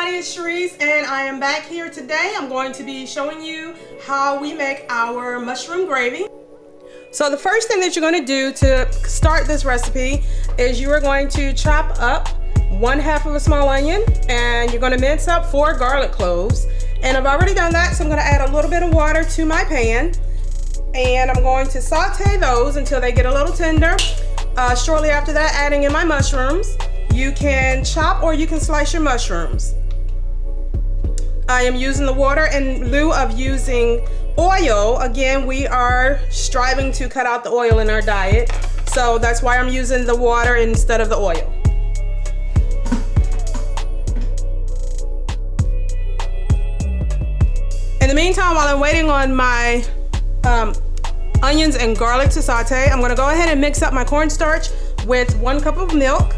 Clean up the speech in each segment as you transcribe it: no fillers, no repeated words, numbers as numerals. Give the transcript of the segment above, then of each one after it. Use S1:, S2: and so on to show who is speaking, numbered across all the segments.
S1: everybody, it's Sharice and I am back here today. I'm going to be showing you how we make our mushroom gravy. So the first thing that you're going to do to start this recipe is you are going to chop up 1/2 of a small onion and you're going to mince up 4 garlic cloves. And I've already done that, so I'm going to add a little bit of water to my pan and I'm going to saute those until they get a little tender. Shortly after that, adding in my mushrooms. You can chop or you can slice your mushrooms. I am using the water in lieu of using oil. Again, we are striving to cut out the oil in our diet, so that's why I'm using the water instead of the oil. In the meantime, while I'm waiting on my onions and garlic to saute, I'm gonna go ahead and mix up my cornstarch with 1 cup of milk.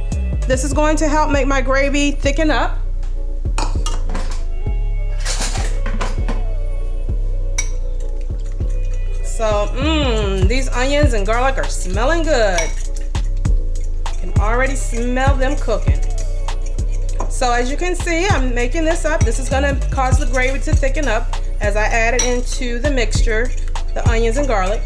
S1: This is going to help make my gravy thicken up. So, these onions and garlic are smelling good. I can already smell them cooking. So as you can see, I'm making this up. This is gonna cause the gravy to thicken up as I add it into the mixture, the onions and garlic.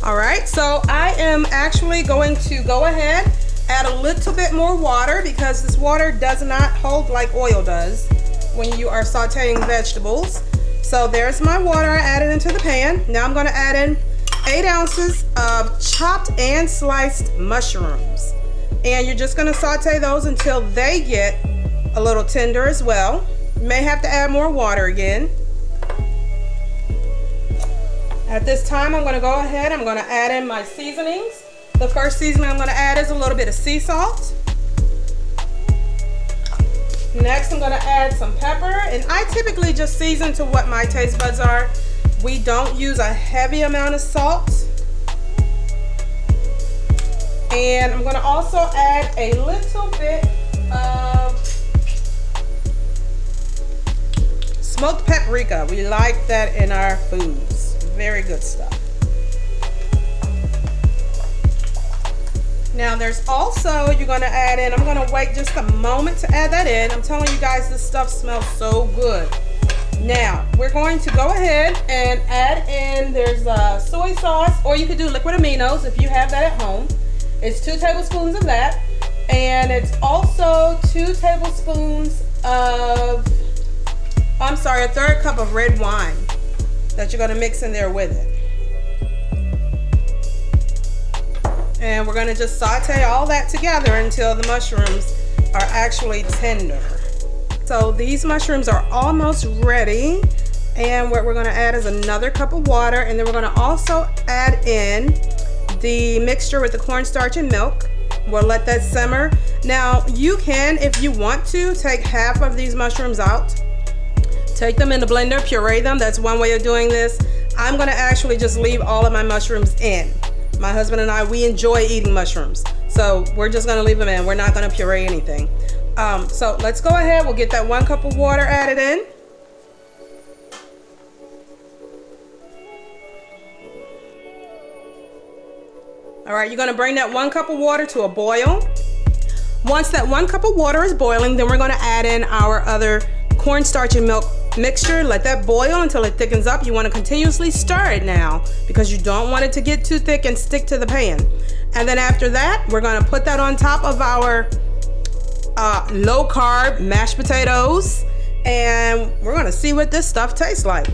S1: All right, so I am actually going to go ahead, add a little bit more water because this water does not hold like oil does when you are sauteing vegetables. So there's my water, I added into the pan. Now I'm gonna add in 8 ounces of chopped and sliced mushrooms. And you're just gonna saute those until they get a little tender as well. You may have to add more water again. At this time, I'm gonna go ahead, I'm gonna add in my seasonings. The first seasoning I'm gonna add is a little bit of sea salt. Next, I'm gonna add some pepper, and I typically just season to what my taste buds are. We don't use a heavy amount of salt. And I'm gonna also add a little bit of smoked paprika. We like that in our foods. Very good stuff. Now there's also, you're gonna add in, I'm gonna wait just a moment to add that in. I'm telling you guys, this stuff smells so good. Now, we're going to go ahead and add in, there's soy sauce, or you could do liquid aminos if you have that at home. It's 2 tablespoons of that. And it's also 2 tablespoons of, I'm sorry, a 1/3 cup of red wine that you're gonna mix in there with it. And we're gonna just saute all that together until the mushrooms are actually tender. So these mushrooms are almost ready. And what we're gonna add is another cup of water, and then we're gonna also add in the mixture with the cornstarch and milk. We'll let that simmer. Now you can, if you want to, take half of these mushrooms out. Take them in the blender, puree them. That's one way of doing this. I'm gonna actually just leave all of my mushrooms in. My husband and I, we enjoy eating mushrooms. So we're just gonna leave them in. We're not gonna puree anything. So let's go ahead. We'll get that 1 cup of water added in. All right, you're gonna bring that 1 cup of water to a boil. Once that 1 cup of water is boiling, then we're gonna add in our other cornstarch and milk mixture. Let that boil until it thickens up. You want to continuously stir it now because you don't want it to get too thick and stick to the pan. And then after that, we're going to put that on top of our low carb mashed potatoes, and we're going to see what this stuff tastes like.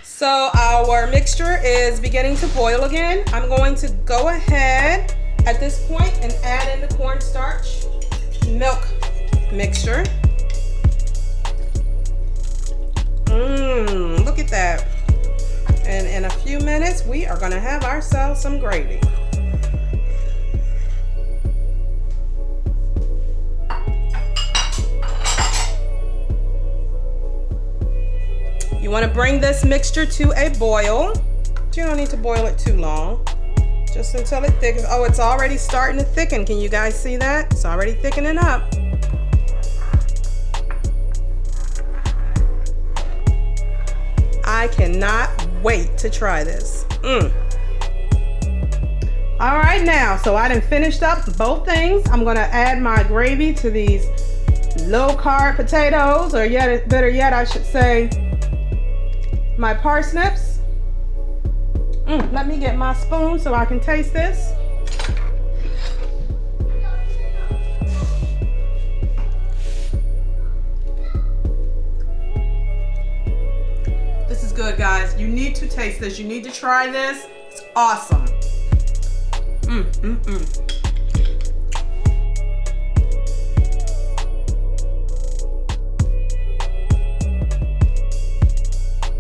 S1: So our mixture is beginning to boil again. I'm going to go ahead at this point and add in the cornstarch milk mixture. Look at that. And in a few minutes, we are gonna have ourselves some gravy. You wanna bring this mixture to a boil. You don't need to boil it too long. Just until it thickens. Oh, it's already starting to thicken. Can you guys see that? It's already thickening up. I cannot wait to try this. All right, now, so I done finished up both things. I'm gonna add my gravy to these low-carb potatoes, or yet, better yet, I should say, my parsnips. Let me get my spoon so I can taste this. This is good, guys. You need to taste this. You need to try this. It's awesome.